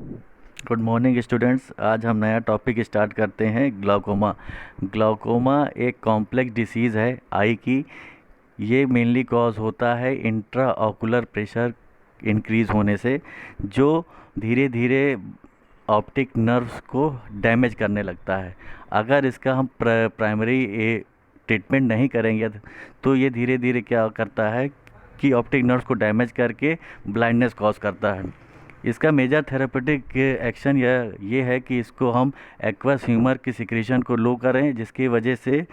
Good morning students. आज हम नया टॉपिक स्टार्ट करते हैं, ग्लाउकोमा। ग्लाउकोमा एक कॉम्प्लेक्स डिसीज़ है आई की। ये मेनली कॉज होता है इंट्रा ऑकुलर प्रेशर इंक्रीज़ होने से, जो धीरे धीरे ऑप्टिक नर्व्स को डैमेज करने लगता है। अगर इसका हम प्राइमरी ट्रीटमेंट नहीं करेंगे तो ये धीरे धीरे क्या करता है कि ऑप्टिक नर्व्स को डैमेज करके ब्लाइंडनेस कॉज करता है। इसका मेजर थेरेपेटिक एक्शन ये है कि इसको हम एक्वस ह्यूमर की सिक्रीशन को लो करें, जिसकी वजह से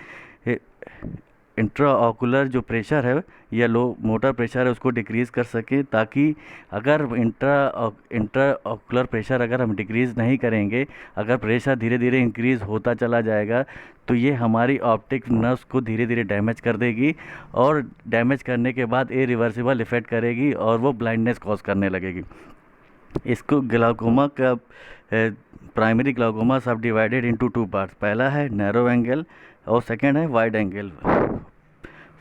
इंट्रा ऑकुलर जो प्रेशर है या लो मोटर प्रेशर है उसको डिक्रीज़ कर सकें, ताकि अगर इंट्रा ऑकुलर प्रेशर अगर हम डिक्रीज़ नहीं करेंगे, अगर प्रेशर धीरे धीरे इंक्रीज़ होता चला जाएगा तो ये हमारी ऑप्टिक नर्व्स को धीरे धीरे डैमेज कर देगी, और डैमेज करने के बाद इरिवर्सिबल इफ़ेक्ट करेगी और वो ब्लाइंडनेस कॉज करने लगेगी। इसको ग्लाउकोमा का प्राइमरी ग्लाउकोमा सब डिवाइडेड इनटू टू पार्ट्स। पहला है नैरो एंगल और सेकंड है wide angle.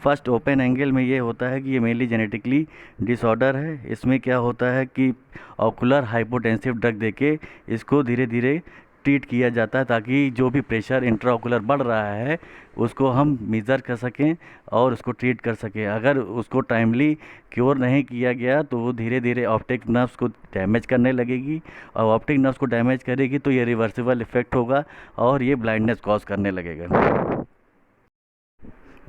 First open angle में ये होता है कि ये मेनली जेनेटिकली डिसऑर्डर है। इसमें क्या होता है कि ऑकुलर हाइपोटेंसिव ड्रग देके इसको धीरे धीरे ट्रीट किया जाता है, ताकि जो भी प्रेशर इंट्राओकुलर बढ़ रहा है उसको हम मेज़र कर सकें और उसको ट्रीट कर सकें। अगर उसको टाइमली क्योर नहीं किया गया तो वो धीरे धीरे ऑप्टिक नर्व्स को डैमेज करने लगेगी, और ऑप्टिक नर्व्स को डैमेज करेगी तो ये रिवर्सिबल इफ़ेक्ट होगा और ये ब्लाइंडनेस कॉज करने लगेगा।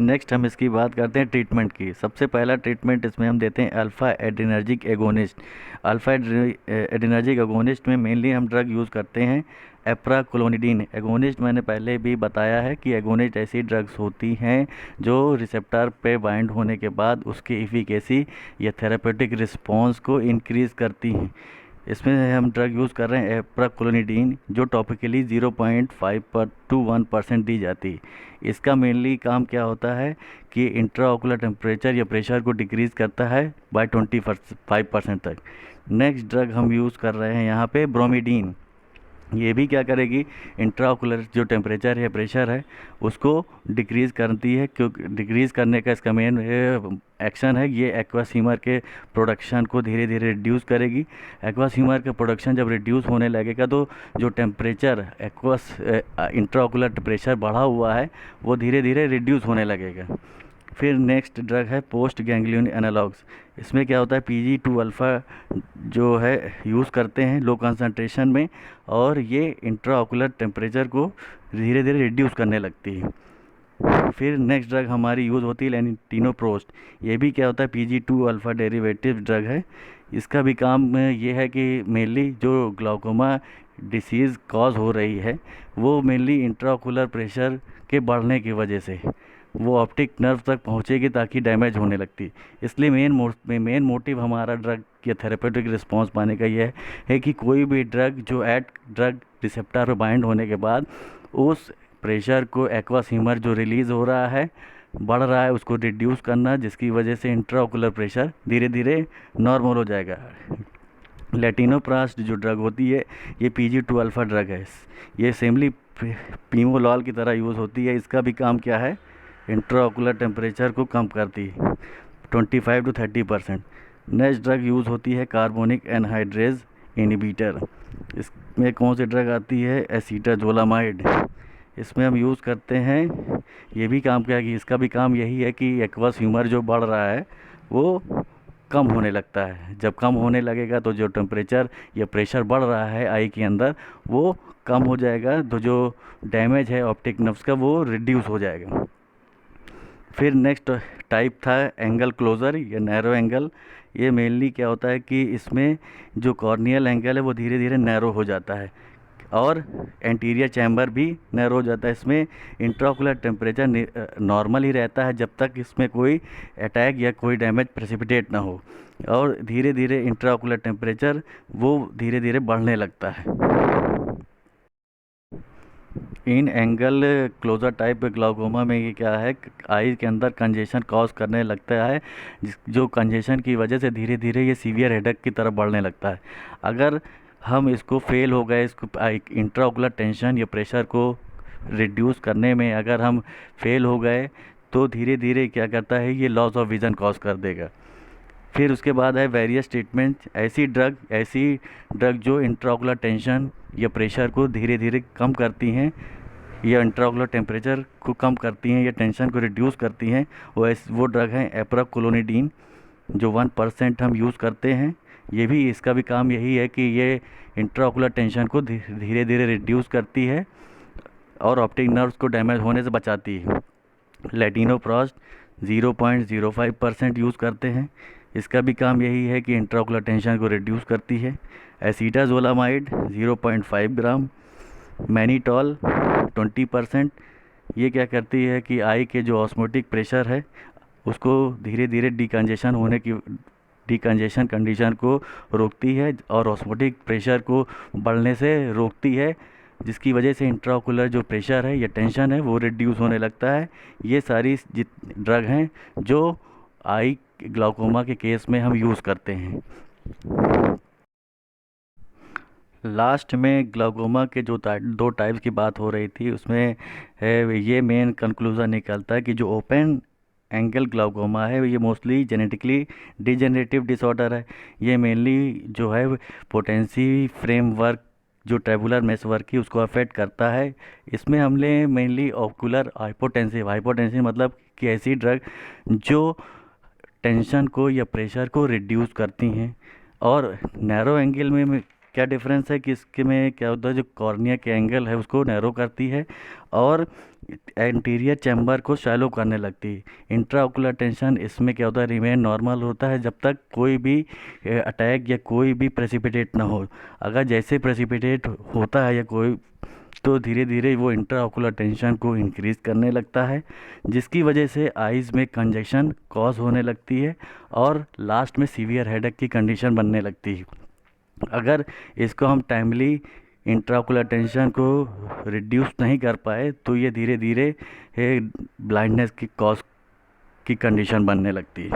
नेक्स्ट हम इसकी बात करते हैं ट्रीटमेंट की। सबसे पहला ट्रीटमेंट इसमें हम देते हैं alpha adrenergic agonist. Alpha adrenergic agonist में मेनली हम ड्रग यूज़ करते हैं एप्राक्लोनिडीन एगोनिस्ट। मैंने पहले भी बताया है कि एगोनिस्ट ऐसी ड्रग्स होती हैं जो रिसेप्टर पे बाइंड होने के बाद उसकी इफ़िकेसी या थेरेपेटिक रिस्पॉन्स को इंक्रीज़ करती हैं। इसमें हम ड्रग यूज़ कर रहे हैं एप्राक्लोनिडीन, जो टॉपिकली 0.5 to 1% दी जाती है। इसका मेनली काम क्या होता है कि इंट्राओकुलर टेम्परेचर या प्रेशर को डिक्रीज़ करता है बाय 25% तक। नेक्स्ट ड्रग हम यूज़ कर रहे हैं यहाँ पे ब्रोमिडीन। ये भी क्या करेगी, इंट्राओकुलर जो टेम्परेचर है प्रेशर है उसको डिक्रीज़ करती है, क्योंकि डिक्रीज़ करने का इसका मेन एक्शन है ये एक्वस ह्यूमर के प्रोडक्शन को धीरे धीरे रिड्यूस करेगी। एक्वस ह्यूमर का प्रोडक्शन जब रिड्यूस होने लगेगा तो जो टेम्परेचर एक्वस इंट्राओकुलर प्रेशर बढ़ा हुआ है वो धीरे धीरे रिड्यूस होने लगेगा। फिर नेक्स्ट ड्रग है पोस्ट गैंग्लियन एनालॉग्स। इसमें क्या होता है PGI अल्फ़ा जो है यूज़ करते हैं लो कंसंट्रेशन में, और ये इंट्राऑकुलर टेम्परेचर को धीरे धीरे रिड्यूस करने लगती है। फिर नेक्स्ट ड्रग हमारी यूज़ होती है लेनिटिनोप्रोस्ट। ये भी क्या होता है PGI अल्फ़ा डेरिवेटिव ड्रग है। इसका भी काम ये है कि मेनली जो ग्लाउकोमा डिसीज़ कॉज हो रही है वो मेनली इंट्राऑकुलर प्रेशर के बढ़ने की वजह से वो ऑप्टिक नर्व तक पहुंचेगी ताकि डैमेज होने लगती। इसलिए मेन मोटिव हमारा ड्रग या थेरेपेटिक रिस्पांस पाने का यह है कि कोई भी ड्रग जो एट ड्रग रिसेप्टर पर बाइंड होने के बाद उस प्रेशर को एक्वस ह्यूमर जो रिलीज़ हो रहा है बढ़ रहा है उसको रिड्यूस करना, जिसकी वजह से इंट्राओकुलर प्रेशर धीरे धीरे नॉर्मल हो जाएगा। लेटिनोप्रास्ट जो ड्रग होती है ये PGI अल्फ़ा ड्रग है। ये सेमली पीमोलॉल की तरह यूज़ होती है। इसका भी काम क्या है, इंट्राऑकुलर टेम्परेचर को कम करती है 25 to 30%। नेक्स्ट ड्रग यूज़ होती है कार्बोनिक एनहाइड्रेज इनहिबिटर। इसमें कौन सी ड्रग आती है, एसीटाजोलामाइड। इसमें हम यूज़ करते हैं, ये भी काम क्या है कि इसका भी काम यही है कि एक्वस ह्यूमर जो बढ़ रहा है वो कम होने लगता है। जब कम होने लगेगा तो जो टेम्परेचर या प्रेशर बढ़ रहा है आई के अंदर वो कम हो जाएगा, तो जो डैमेज है ऑप्टिक नर्व्स का वो रिड्यूस हो जाएगा। फिर नेक्स्ट टाइप था एंगल क्लोज़र या नैरो एंगल। ये मेनली क्या होता है कि इसमें जो कॉर्नियल एंगल है वो धीरे धीरे नैरो हो जाता है और एंटीरियर चैम्बर भी नैरो हो जाता है। इसमें इंट्राओकुलर टेम्परेचर नॉर्मल ही रहता है जब तक इसमें कोई अटैक या कोई डैमेज प्रेसिपिटेट ना हो, और धीरे धीरे इंट्राओकुलर टेम्परेचर वो धीरे धीरे बढ़ने लगता है। इन एंगल क्लोजर टाइप ग्लाउकोमा में ये क्या है, आई के अंदर कंजेशन कॉज करने लगता है, जो कंजेशन की वजह से धीरे धीरे ये सीवियर हेडेक की तरफ बढ़ने लगता है। अगर हम इसको फेल हो गए, इसको इंट्राओकुलर टेंशन या प्रेशर को रिड्यूस करने में अगर हम फेल हो गए तो धीरे धीरे क्या करता है ये लॉस ऑफ विज़न कॉज कर देगा। फिर उसके बाद है वेरियस ट्रीटमेंट, ऐसी ड्रग जो इंट्राओकुलर टेंशन या प्रेशर को धीरे धीरे कम करती हैं, या इंट्राओकुलर टेम्परेचर को कम करती हैं या टेंशन को रिड्यूस करती हैं। वो ड्रग हैं एप्राक्लोनिडीन, जो 1% हम यूज़ करते हैं। ये भी, इसका भी काम यही है कि ये इंट्राओकुलर टेंशन को धीरे धीरे रिड्यूस करती है और ऑप्टिक नर्व्स को डैमेज होने से बचाती है। लेटिनोप्रोस्ट 0.05% यूज़ करते हैं। इसका भी काम यही है कि इंट्राओकुलर टेंशन को रिड्यूस करती है। एसीटाजोलामाइड 0.5 ग्राम, मैनीटॉल 20%। ये क्या करती है कि आई के जो ऑस्मोटिक प्रेशर है उसको धीरे धीरे डिकंजेशन कंडीशन को रोकती है और ऑस्मोटिक प्रेशर को बढ़ने से रोकती है, जिसकी वजह से इंट्राओकुलर जो प्रेशर है या टेंशन है वो रिड्यूस होने लगता है। ये सारी ड्रग हैं जो आई ग्लाउकोमा के केस में हम यूज़ करते हैं। लास्ट में ग्लाउकोमा के जो दो टाइप्स की बात हो रही थी, उसमें ये मेन कंक्लूज़न निकलता है कि जो ओपन एंगल ग्लाउकोमा है ये मोस्टली जेनेटिकली डिजेनरेटिव डिसऑर्डर है। ये मेनली जो है पोटेंसी फ्रेमवर्क, जो ट्रेबुलर मेसवर्क की, उसको अफेक्ट करता है। इसमें हमने मेनली ऑकुलर हाइपोटेंसिव मतलब कि ऐसी ड्रग जो टेंशन को या प्रेशर को रिड्यूस करती हैं। और नैरो एंगल में क्या डिफरेंस है कि इसके में क्या होता है, जो कॉर्निया के एंगल है उसको नैरो करती है और एंटीरियर चैम्बर को शैलो करने लगती है। इंट्राओकुलर टेंशन इसमें क्या होता है, रिमेन नॉर्मल होता है जब तक कोई भी अटैक या कोई भी प्रेसिपिटेट ना हो। अगर जैसे प्रेसिपिटेट होता है या कोई, तो धीरे धीरे वो इंट्राओकुलर टेंशन को इंक्रीज़ करने लगता है, जिसकी वजह से आइज़ में कंजेशन कॉज होने लगती है और लास्ट में सीवियर हेडेक की कंडीशन बनने लगती है। अगर इसको हम टाइमली इंट्राओकुलर टेंशन को रिड्यूस नहीं कर पाए तो ये धीरे धीरे ब्लाइंडनेस की कॉज की कंडीशन बनने लगती है।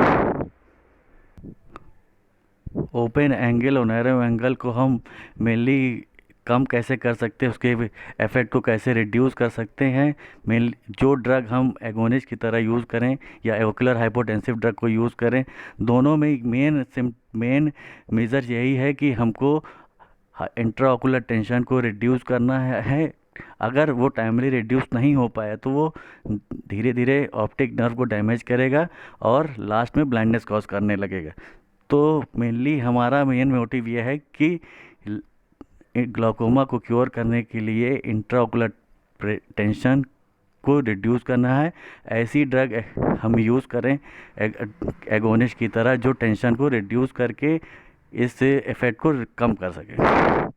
ओपन एंगल और नैरो एंगल को हम मेनली कम कैसे कर सकते हैं, उसके इफ़ेक्ट को कैसे रिड्यूस कर सकते हैं। मेन जो ड्रग हम एगोनिस्ट की तरह यूज़ करें या ओकुलर हाइपोटेंसिव ड्रग को यूज़ करें, दोनों में मेन मेजर यही है कि हमको इंट्राओकुलर टेंशन को रिड्यूस करना है। अगर वो टाइमली रिड्यूस नहीं हो पाया तो वो धीरे धीरे ऑप्टिक नर्व को डैमेज करेगा और लास्ट में ब्लाइंडनेस कॉज करने लगेगा। तो मेनली हमारा मेन मोटिव ये है कि ग्लाउकोमा को क्योर करने के लिए इंट्राओकुलर टेंशन को रिड्यूस करना है। ऐसी ड्रग हम यूज़ करें एगोनिस्ट की तरह जो टेंशन को रिड्यूस करके इस इफ़ेक्ट को कम कर सके।